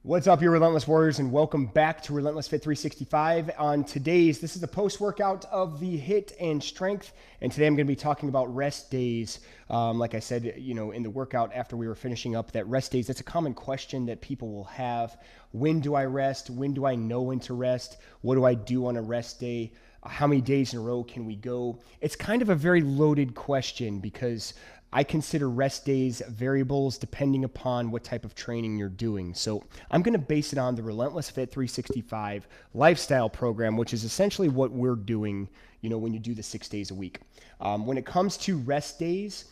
What's up, you Relentless Warriors, and welcome back to Relentless Fit 365. This is the post-workout of the HIIT and strength, and today I'm going to be talking about rest days. Like I said, in the workout after we were finishing up, that rest days, that's a common question that people will have. When do I rest? When do I know when to rest? What do I do on a rest day? How many days in a row can we go? It's kind of a very loaded question because I consider rest days variables depending upon what type of training you're doing. So I'm going to base it on the Relentless Fit 365 lifestyle program, which is essentially what we're doing, when you do the 6 days a week. When it comes to rest days,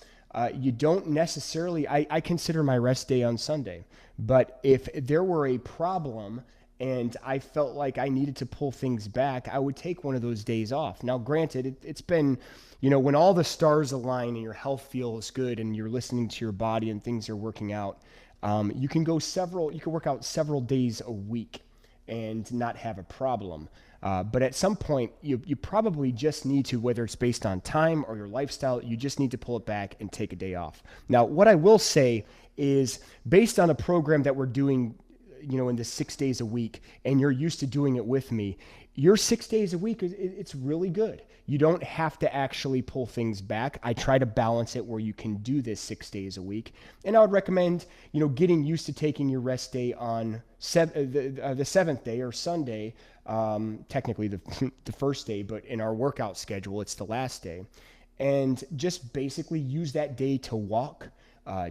you don't necessarily, I consider my rest day on Sunday. But if there were a problem and I felt like I needed to pull things back, I would take one of those days off. Now, granted, it's been, when all the stars align and your health feels good and you're listening to your body and things are working out, you can work out several days a week and not have a problem. But at some point, you probably just need to, whether it's based on time or your lifestyle, you just need to pull it back and take a day off. Now, what I will say is based on a program that we're doing in the 6 days a week, and you're used to doing it with me, your 6 days a week, it's really good. You don't have to actually pull things back. I try to balance it where you can do this 6 days a week. And I would recommend, getting used to taking your rest day on the seventh day or Sunday, technically the first day, but in our workout schedule, it's the last day. And just basically use that day to walk,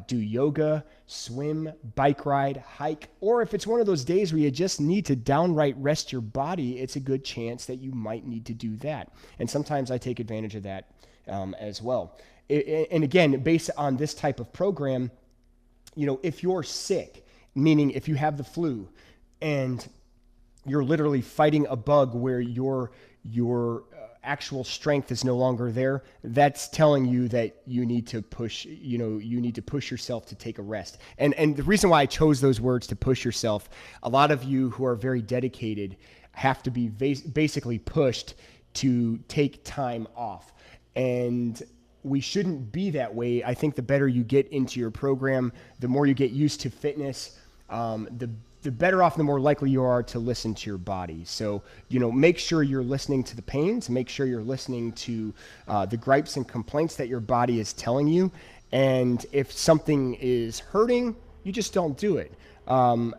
do yoga, swim, bike ride, hike, or if it's one of those days where you just need to downright rest your body, it's a good chance that you might need to do that. And sometimes I take advantage of that as well. And again, based on this type of program, if you're sick, meaning if you have the flu and you're literally fighting a bug where your actual strength is no longer there, that's telling you that you need to push, you need to push yourself to take a rest. And the reason why I chose those words, to push yourself, a lot of you who are very dedicated have to be basically pushed to take time off. And we shouldn't be that way. I think the better you get into your program, the more you get used to fitness, the better off, the more likely you are to listen to your body. So, make sure you're listening to the pains, make sure you're listening to the gripes and complaints that your body is telling you. And if something is hurting, you just don't do it. Some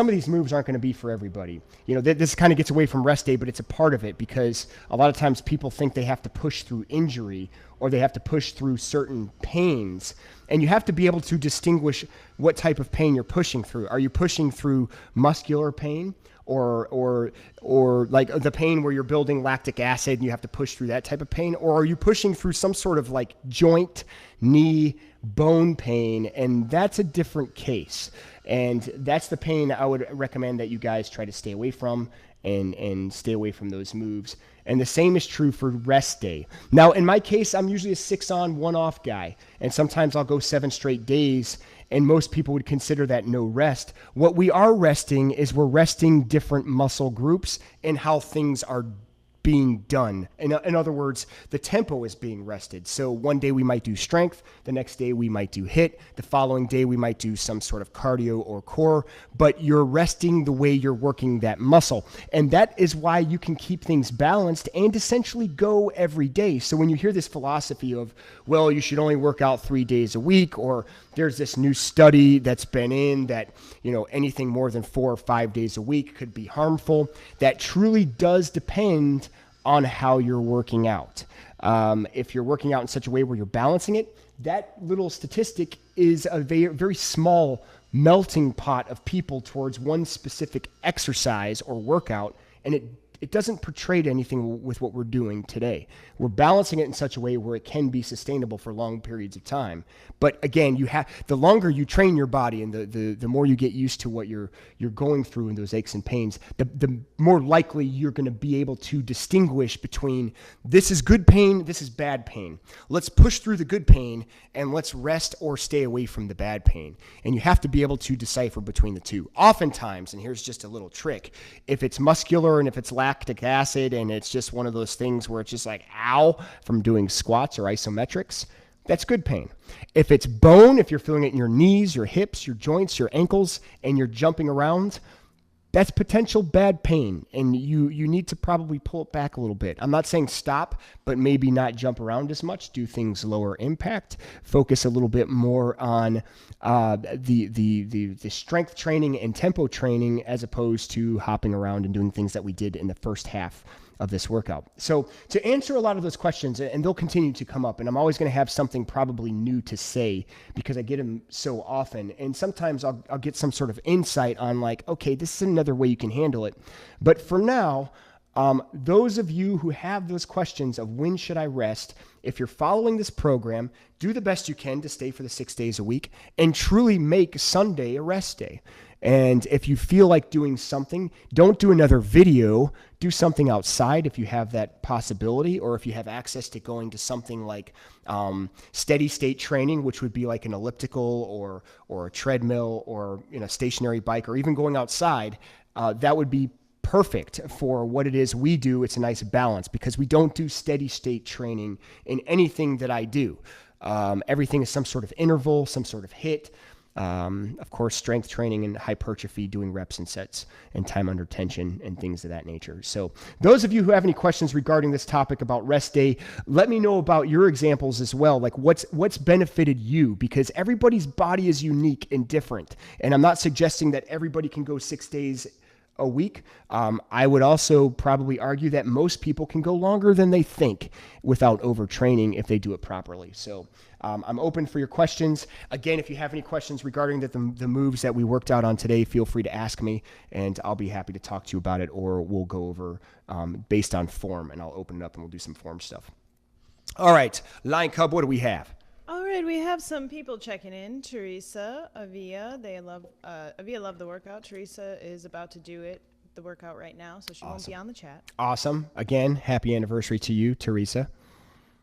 of these moves aren't going to be for everybody. This kind of gets away from rest day, but it's a part of it because a lot of times people think they have to push through injury or they have to push through certain pains. And you have to be able to distinguish what type of pain you're pushing through. Are you pushing through muscular pain or like the pain where you're building lactic acid and you have to push through that type of pain? Or are you pushing through some sort of like joint, knee, bone pain? And that's a different case. And that's the pain I would recommend that you guys try to stay away from and stay away from those moves. And the same is true for rest day. Now, in my case, I'm usually a 6 on, 1 off guy. And sometimes I'll go 7 straight days. And most people would consider that no rest. What we are resting is we're resting different muscle groups and how things are being done. In other words, the tempo is being rested. So one day we might do strength, the next day we might do HIIT, the following day we might do some sort of cardio or core, but you're resting the way you're working that muscle. And that is why you can keep things balanced and essentially go every day. So when you hear this philosophy of, well, you should only work out 3 days a week, or there's this new study that's been in that, anything more than 4 or 5 days a week could be harmful, that truly does depend on how you're working out. If you're working out in such a way where you're balancing it, that little statistic is a very, very small melting pot of people towards one specific exercise or workout, and it doesn't portray to anything with what we're doing today. We're balancing it in such a way where it can be sustainable for long periods of time. But again, the longer you train your body and the more you get used to what you're going through in those aches and pains, the more likely you're going to be able to distinguish between this is good pain, this is bad pain. Let's push through the good pain and let's rest or stay away from the bad pain. And you have to be able to decipher between the two. Oftentimes, and here's just a little trick, if it's muscular and if it's lactic acid and it's just one of those things where it's just like, ow, from doing squats or isometrics, that's good pain. If it's bone, if you're feeling it in your knees, your hips, your joints, your ankles, and you're jumping around, that's potential bad pain, and you need to probably pull it back a little bit. I'm not saying stop, but maybe not jump around as much, do things lower impact, focus a little bit more on the strength training and tempo training as opposed to hopping around and doing things that we did in the first half of this workout. So to answer a lot of those questions, and they'll continue to come up, and I'm always going to have something probably new to say because I get them so often. And sometimes I'll get some sort of insight on like, okay, this is another way you can handle it. But for now, those of you who have those questions of when should I rest, if you're following this program, do the best you can to stay for the 6 days a week and truly make Sunday a rest day. And if you feel like doing something, don't do another video, do something outside if you have that possibility, or if you have access to going to something like steady state training, which would be like an elliptical or a treadmill or stationary bike, or even going outside, that would be perfect for what it is we do. It's a nice balance because we don't do steady state training in anything that I do. Everything is some sort of interval, some sort of HIIT. Of course, strength training and hypertrophy, doing reps and sets and time under tension and things of that nature. So those of you who have any questions regarding this topic about rest day, let me know about your examples as well. Like what's benefited you, because everybody's body is unique and different. And I'm not suggesting that everybody can go 6 days a week. I would also probably argue that most people can go longer than they think without overtraining if they do it properly. So I'm open for your questions. Again, if you have any questions regarding the moves that we worked out on today, feel free to ask me and I'll be happy to talk to you about it, or we'll go over based on form, and I'll open it up and we'll do some form stuff. All right, Lion Cub, what do we have? All right, we have some people checking in. Teresa, Avia, Avia loved the workout. Teresa is about to do the workout right now, so she won't be on the chat. Awesome. Again, happy anniversary to you, Teresa.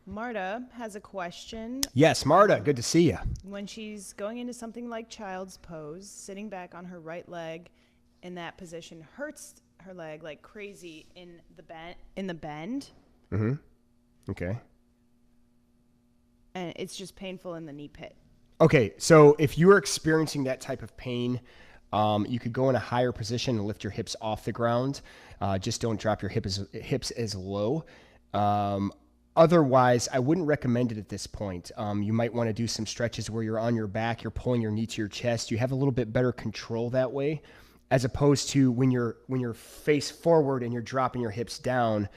Marta has a question. Yes, Marta, good to see you. When she's going into something like child's pose, sitting back on her right leg in that position hurts her leg like crazy in the bend. Mm-hmm. Okay. And it's just painful in the knee pit. Okay, so if you're experiencing that type of pain, you could go in a higher position and lift your hips off the ground. Just don't drop your hips as low. Otherwise, I wouldn't recommend it at this point. You might want to do some stretches where you're on your back, you're pulling your knee to your chest. You have a little bit better control that way, as opposed to when you're face forward and you're dropping your hips down,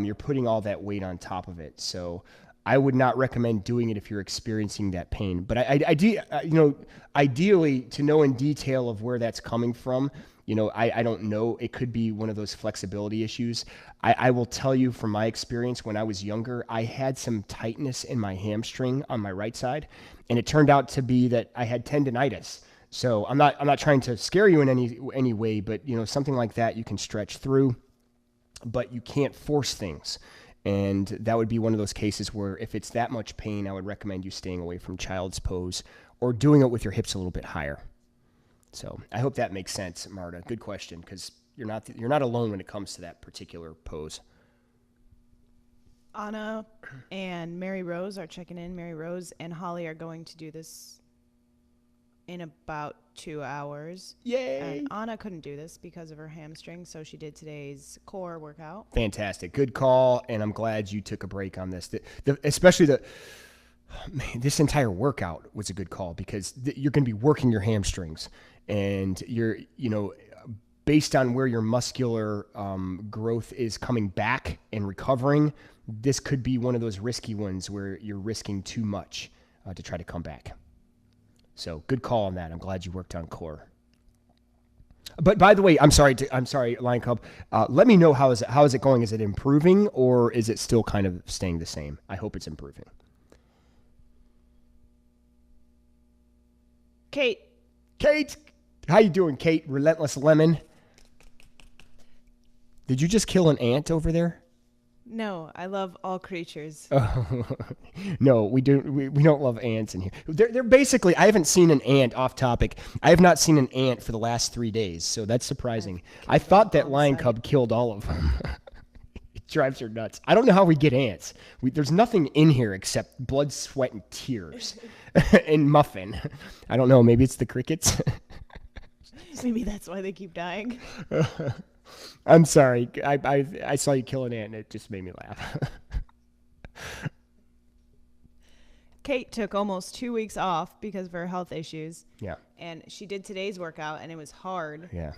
you're putting all that weight on top of it. So I would not recommend doing it if you're experiencing that pain. But ideally, to know in detail of where that's coming from, I don't know. It could be one of those flexibility issues. I will tell you from my experience, when I was younger, I had some tightness in my hamstring on my right side, and it turned out to be that I had tendonitis. So I'm not trying to scare you in any way, but something like that you can stretch through, but you can't force things. And that would be one of those cases where if it's that much pain, I would recommend you staying away from child's pose or doing it with your hips a little bit higher. So I hope that makes sense, Marta. Good question, because you're not alone when it comes to that particular pose. Anna and Mary Rose are checking in. Mary Rose and Holly are going to do this in about 2 hours. Yay! And Anna couldn't do this because of her hamstring, so she did today's core workout. Fantastic. Good call, and I'm glad you took a break on this. Especially this entire workout was a good call because you're going to be working your hamstrings, and you're, based on where your muscular growth is coming back and recovering, this could be one of those risky ones where you're risking too much to try to come back. So good call on that. I'm glad you worked on core. But by the way, I'm sorry, Lion Cub. Let me know how is it going? Is it improving or is it still kind of staying the same? I hope it's improving. Kate, how you doing, Kate? Relentless Lemon. Did you just kill an ant over there? no, I love all creatures. No, we don't love ants in here. They're basically, I haven't seen an ant, off topic. I have not seen an ant for the last 3 days, so that's surprising. I thought that lion cub killed all of them. It drives her nuts. I don't know how we get ants. There's nothing in here except blood, sweat, and tears. And muffin. I don't know, maybe it's the crickets. Maybe that's why they keep dying. I'm sorry. I saw you kill an ant and it just made me laugh. Kate took almost 2 weeks off because of her health issues. Yeah. And she did today's workout, and it was hard. Yeah.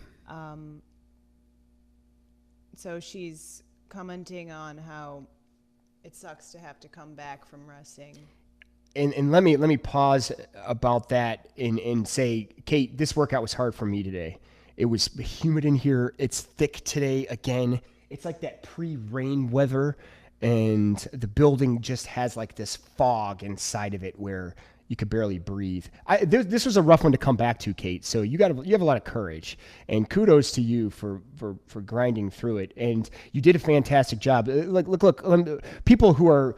So she's commenting on how it sucks to have to come back from resting. And let me pause about that and say, Kate, this workout was hard for me today. It was humid in here. It's thick today again. It's like that pre-rain weather, and the building just has like this fog inside of it where you could barely breathe. This was a rough one to come back to, Kate. So you have a lot of courage, and kudos to you for grinding through it. And you did a fantastic job. Look, people who are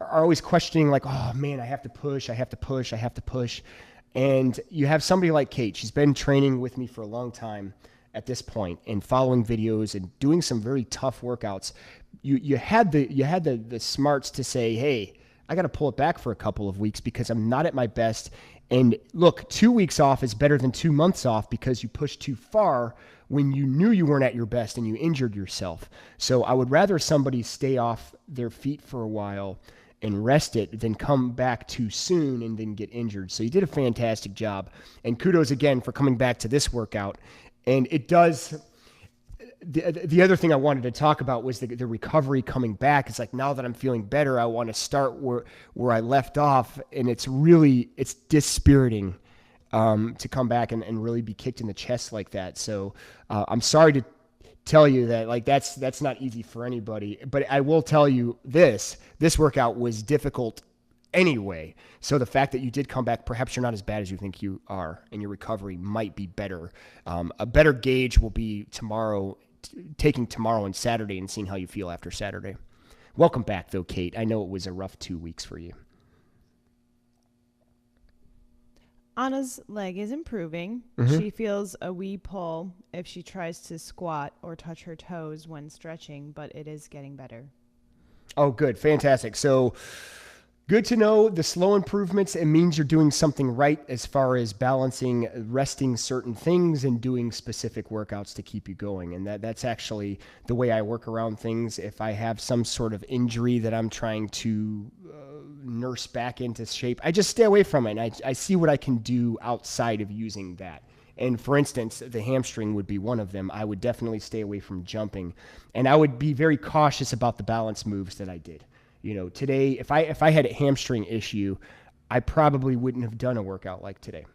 always questioning, like, oh man, I have to push. And you have somebody like Kate. She's been training with me for a long time at this point and following videos and doing some very tough workouts. You had the smarts to say, hey, I got to pull it back for a couple of weeks because I'm not at my best. And look, 2 weeks off is better than 2 months off because you pushed too far when you knew you weren't at your best and you injured yourself. So I would rather somebody stay off their feet for a while and rest it than come back too soon and then get injured. So you did a fantastic job. And kudos again for coming back to this workout. And it does... The other thing I wanted to talk about was the recovery coming back. It's like, now that I'm feeling better, I want to start where I left off. And it's dispiriting to come back and really be kicked in the chest like that. So I'm sorry to tell you that, like, that's not easy for anybody. But I will tell you this workout was difficult anyway. So the fact that you did come back, perhaps you're not as bad as you think you are, and your recovery might be better. A better gauge will be tomorrow, taking tomorrow and Saturday and seeing how you feel after Saturday. Welcome back, though, Kate. I know it was a rough 2 weeks for you. Anna's leg is improving. Mm-hmm. She feels a wee pull if she tries to squat or touch her toes when stretching, but it is getting better. Oh, good. Fantastic. So good to know the slow improvements. It means you're doing something right as far as balancing, resting certain things and doing specific workouts to keep you going. And that's actually the way I work around things. If I have some sort of injury that I'm trying to nurse back into shape, I just stay away from it. And I see what I can do outside of using that. And for instance, the hamstring would be one of them. I would definitely stay away from jumping. And I would be very cautious about the balance moves that I did. You know, today, if I had a hamstring issue, I probably wouldn't have done a workout like today.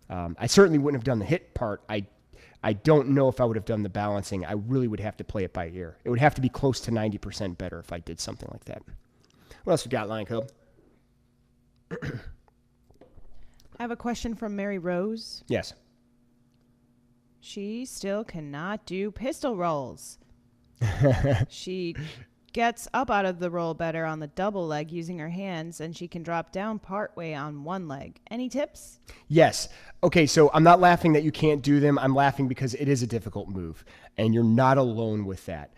I certainly wouldn't have done the HIIT part. I don't know if I would have done the balancing. I really would have to play it by ear. It would have to be close to 90% better if I did something like that. What else we got, Lion Cub? I have a question from Mary Rose. Yes. She still cannot do pistol rolls. She gets up out of the roll better on the double leg using her hands, and she can drop down partway on one leg. Any tips? Yes. Okay, so I'm not laughing that you can't do them. I'm laughing because it is a difficult move, and you're not alone with that.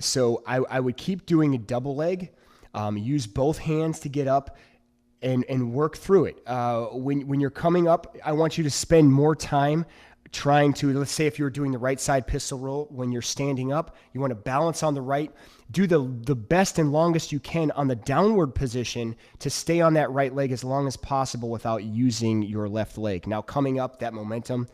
So I would keep doing a double leg. Use both hands to get up and work through it. When you're coming up, I want you to spend more time trying to, let's say if you're doing the right side pistol roll, when you're standing up, you want to balance on the right, do the best and longest you can on the downward position to stay on that right leg as long as possible without using your left leg. Now coming up, that momentum,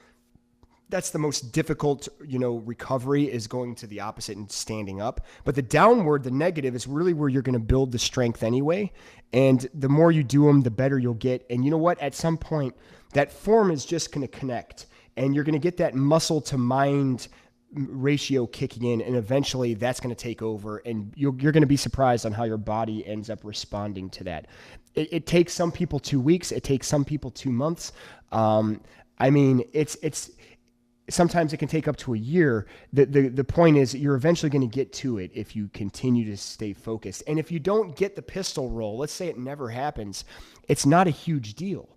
that's the most difficult, recovery is going to the opposite and standing up. But the downward, the negative, is really where you're going to build the strength anyway. And the more you do them, the better you'll get. And you know what? At some point, that form is just going to connect. And you're going to get that muscle to mind ratio kicking in, and eventually that's going to take over, and you're going to be surprised on how your body ends up responding to that. It takes some people 2 weeks. It takes some people 2 months. It's sometimes it can take up to a year. The point is you're eventually going to get to it if you continue to stay focused. And if you don't get the pistol roll, let's say it never happens, it's not a huge deal.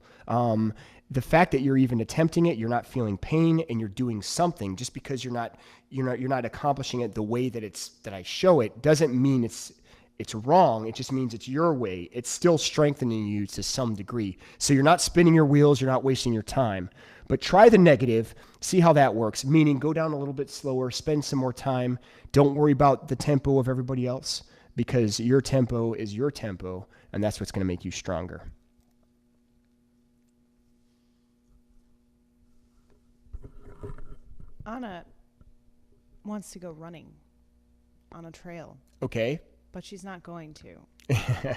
The fact that you're even attempting it, you're not feeling pain, and you're doing something, just because you're not accomplishing it the way that I show it, doesn't mean it's it's wrong. It just means it's your way. It's still strengthening you to some degree. So you're not spinning your wheels. You're not wasting your time. But try the negative, see how that works, meaning go down a little bit slower, spend some more time. Don't worry about the tempo of everybody else because your tempo is your tempo, and that's what's going to make you stronger. Anna wants to go running on a trail. Okay. But she's not going to.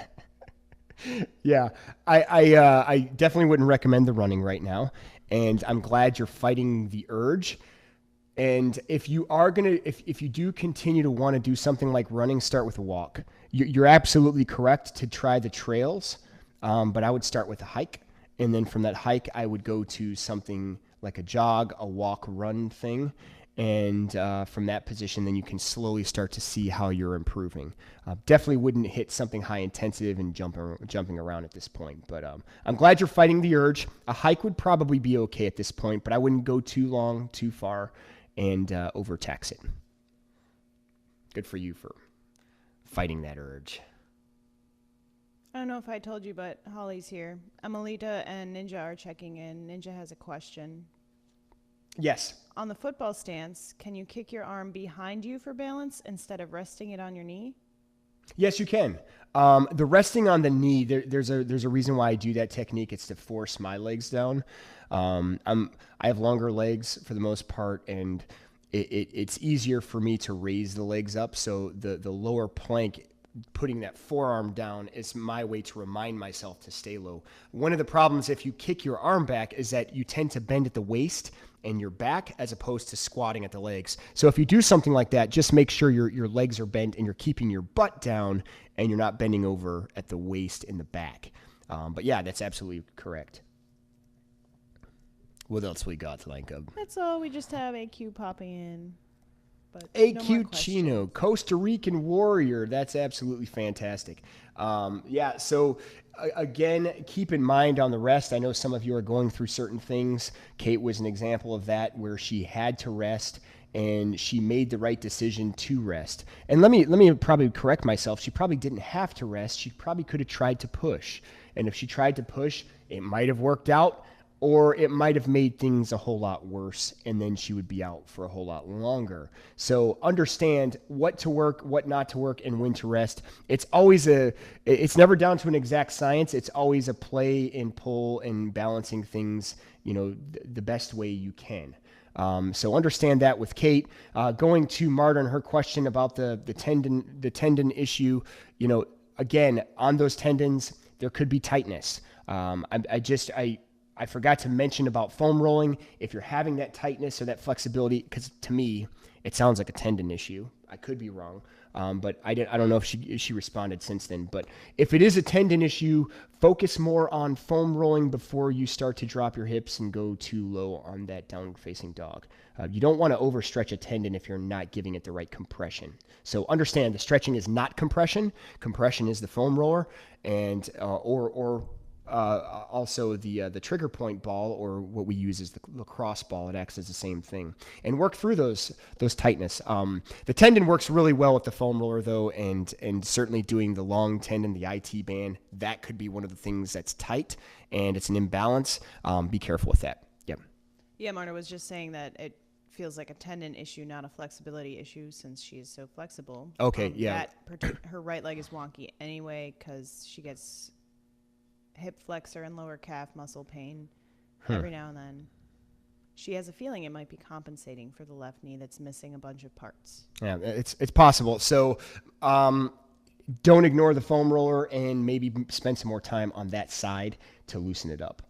Yeah, I definitely wouldn't recommend the running right now, and I'm glad you're fighting the urge. And if you are gonna, if you do continue to want to do something like running, start with a walk. You're absolutely correct to try the trails, but I would start with a hike, and then from that hike, I would go to something like a jog, a walk, run thing. And from that position, then you can slowly start to see how you're improving. Definitely wouldn't hit something high intensive and jumping around at this point. But I'm glad you're fighting the urge. A hike would probably be okay at this point, but I wouldn't go too long, too far, and overtax it. Good for you for fighting that urge. I don't know if I told you, but Holly's here. Amelita and Ninja are checking in. Ninja has a question. Yes. On the football stance, can you kick your arm behind you for balance instead of resting it on your knee? Yes, you can. The resting on the knee, there's a reason why I do that technique. It's to force my legs down. I have longer legs for the most part, and it's easier for me to raise the legs up. So the lower plank, putting that forearm down, is my way to remind myself to stay low. One of the problems if you kick your arm back is that you tend to bend at the waist and your back as opposed to squatting at the legs. So if you do something like that, just make sure your legs are bent and you're keeping your butt down and you're not bending over at the waist and the back. But yeah, that's absolutely correct. What else we got, Lanka? That's all. We just have AQ popping in. But AQ Chino, Costa Rican warrior. That's absolutely fantastic. Yeah, so again, keep in mind on the rest. I know some of you are going through certain things. Kate was an example of that where she had to rest and she made the right decision to rest. And let me probably correct myself. She probably didn't have to rest. She probably could have tried to push. And if she tried to push, it might have worked out, or it might have made things a whole lot worse, and then she would be out for a whole lot longer. So understand what to work, what not to work, and when to rest. It's never down to an exact science. It's always a play and pull and balancing things, the best way you can. So understand that with Kate. Going to Marta and her question about the tendon issue, again, on those tendons, there could be tightness. I forgot to mention about foam rolling. If you're having that tightness or that flexibility, because to me, it sounds like a tendon issue. I could be wrong, but I don't know if she responded since then. But if it is a tendon issue, focus more on foam rolling before you start to drop your hips and go too low on that down-facing dog. You don't want to overstretch a tendon if you're not giving it the right compression. So understand the stretching is not compression. Compression is the foam roller, and also the trigger point ball, or what we use is the lacrosse ball. It acts as the same thing, and work through those tightness. The tendon works really well with the foam roller though, and certainly doing the long tendon, the IT band, that could be one of the things that's tight and it's an imbalance. Be careful with that. Yep. Yeah, Marta was just saying that it feels like a tendon issue, not a flexibility issue, since she is so flexible. Okay, yeah. Her right leg is wonky anyway because she gets hip flexor and lower calf muscle pain every now and then. She has a feeling it might be compensating for the left knee that's missing a bunch of parts. Yeah, it's possible. So don't ignore the foam roller and maybe spend some more time on that side to loosen it up.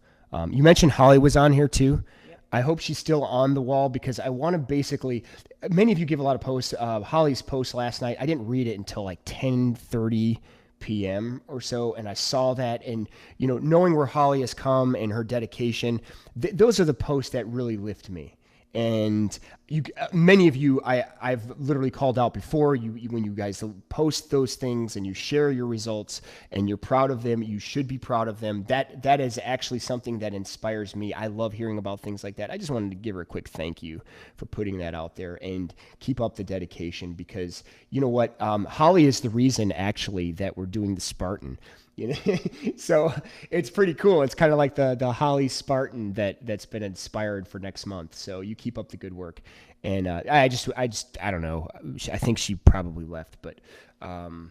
You mentioned Holly was on here too. Yep. I hope she's still on the wall because I want to basically, many of you give a lot of posts. Holly's post last night, I didn't read it until like 10:30 p.m. or so, and I saw that, and knowing where Holly has come and her dedication, those are the posts that really lift me. And many of you, I've literally called out before. When you guys post those things and you share your results and you're proud of them, you should be proud of them. That is actually something that inspires me. I love hearing about things like that. I just wanted to give her a quick thank you for putting that out there, and keep up the dedication, because you know what, Holly is the reason actually that we're doing the Spartan. You know, so it's pretty cool. It's kind of like the Holly Spartan that's been inspired for next month. So you keep up the good work. And I don't know. I think she probably left, but No,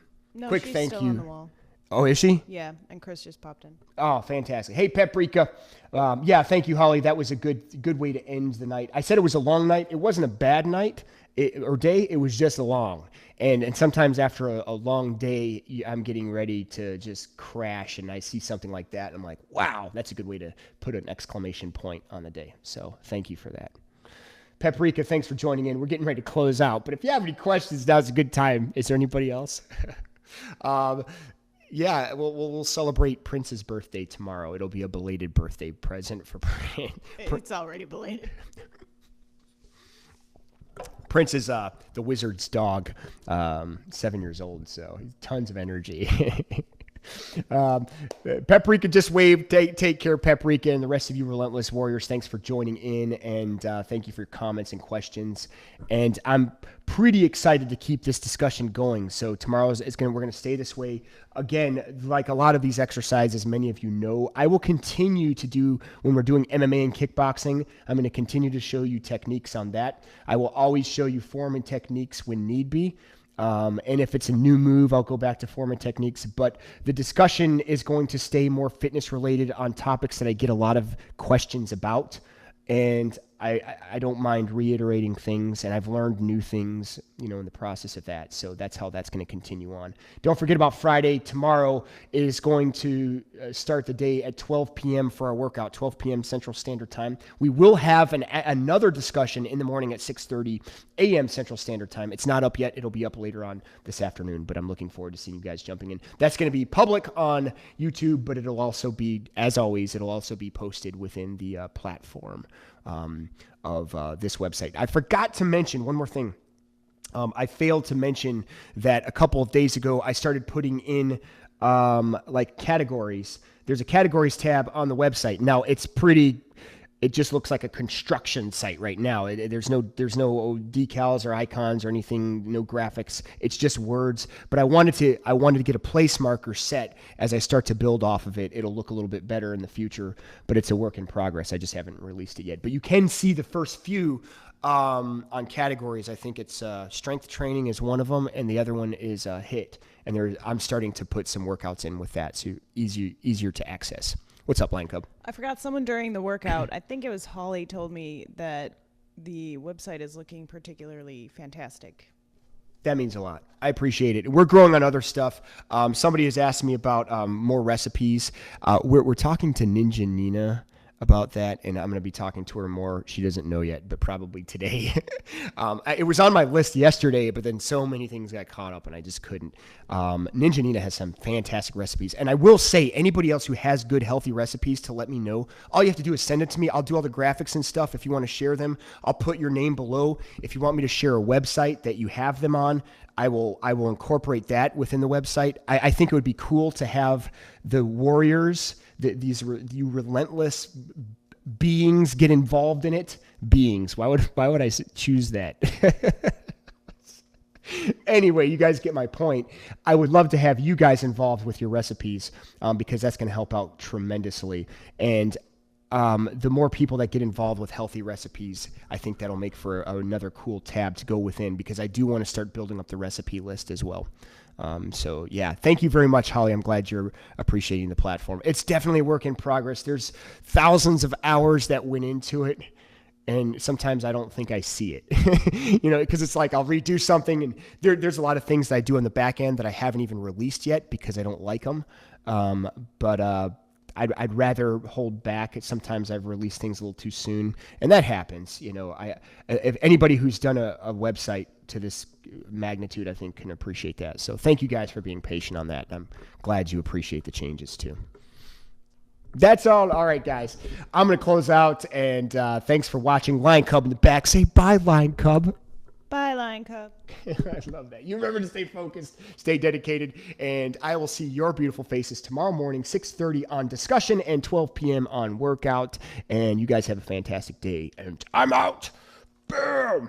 quick she's thank still you. on the wall. Oh, is she? Yeah, and Chris just popped in. Oh, fantastic. Hey, Paprika. Yeah, thank you, Holly. That was a good way to end the night. I said it was a long night. It wasn't a bad night or day. It was just long. And sometimes after a long day, I'm getting ready to just crash, and I see something like that, and I'm like, wow, that's a good way to put an exclamation point on the day. So thank you for that. Paprika, thanks for joining in. We're getting ready to close out, but if you have any questions, now's a good time. Is there anybody else? Yeah, we'll celebrate Prince's birthday tomorrow. It'll be a belated birthday present for Prince. It's already belated. Prince is the wizard's dog, 7 years old, so he's tons of energy. Paprika just waved. Take care, Paprika, and the rest of you Relentless Warriors. Thanks for joining in, and thank you for your comments and questions. And I'm pretty excited to keep this discussion going. So tomorrow we're gonna stay this way. Again, like a lot of these exercises, many of you know, I will continue to do when we're doing MMA and kickboxing. I'm going to continue to show you techniques on that. I will always show you form and techniques when need be. And if it's a new move, I'll go back to form and techniques. But the discussion is going to stay more fitness related on topics that I get a lot of questions about. And I don't mind reiterating things, and I've learned new things, in the process of that. So that's how that's going to continue on. Don't forget about Friday. Tomorrow is going to start the day at 12 p.m. for our workout, 12 p.m. Central Standard Time. We will have another discussion in the morning at 6:30 a.m. Central Standard Time. It's not up yet. It'll be up later on this afternoon, but I'm looking forward to seeing you guys jumping in. That's going to be public on YouTube, but it'll also be, as always, posted within the platform of this website. I forgot to mention one more thing. I failed to mention that a couple of days ago, I started putting in like categories. There's a categories tab on the website. Now it just looks like a construction site right now. There's no decals or icons or anything, no graphics. It's just words. But I wanted to get a place marker set as I start to build off of it. It'll look a little bit better in the future, but it's a work in progress. I just haven't released it yet. But you can see the first few on categories. I think it's strength training is one of them, and the other one is HIIT. And I'm starting to put some workouts in with that, so easier to access. What's up, Line Cub? I forgot someone during the workout. I think it was Holly told me that the website is looking particularly fantastic. That means a lot. I appreciate it. We're growing on other stuff. Somebody has asked me about more recipes. We're talking to Ninja Nina about that, and I'm going to be talking to her more. She doesn't know yet, but probably today. It was on my list yesterday, but then so many things got caught up, and I just couldn't. Ninja Nina has some fantastic recipes, and I will say, anybody else who has good, healthy recipes, to let me know. All you have to do is send it to me. I'll do all the graphics and stuff. If you want to share them, I'll put your name below. If you want me to share a website that you have them on, I will incorporate that within the website. I think it would be cool to have the warriors, you relentless beings, get involved in it. Beings. Why would I choose that? Anyway, you guys get my point. I would love to have you guys involved with your recipes because that's going to help out tremendously. And the more people that get involved with healthy recipes, I think that'll make for another cool tab to go within, because I do want to start building up the recipe list as well. So yeah, thank you very much, Holly. I'm glad you're appreciating the platform. It's definitely a work in progress. There's thousands of hours that went into it, and sometimes I don't think I see it, because it's like I'll redo something, and there's a lot of things that I do on the back end that I haven't even released yet because I don't like them. But I'd rather hold back. Sometimes I've released things a little too soon, and that happens. If anybody who's done a website to this magnitude, I think, can appreciate that. So thank you guys for being patient on that. I'm glad you appreciate the changes too. That's all. All right, guys. I'm going to close out, and thanks for watching. Lion Cub in the back. Say bye, Lion Cub. Bye, Lion Cub. I love that. You remember to stay focused, stay dedicated, and I will see your beautiful faces tomorrow morning, 6:30 on discussion and 12 p.m. on workout. And you guys have a fantastic day, and I'm out. Boom.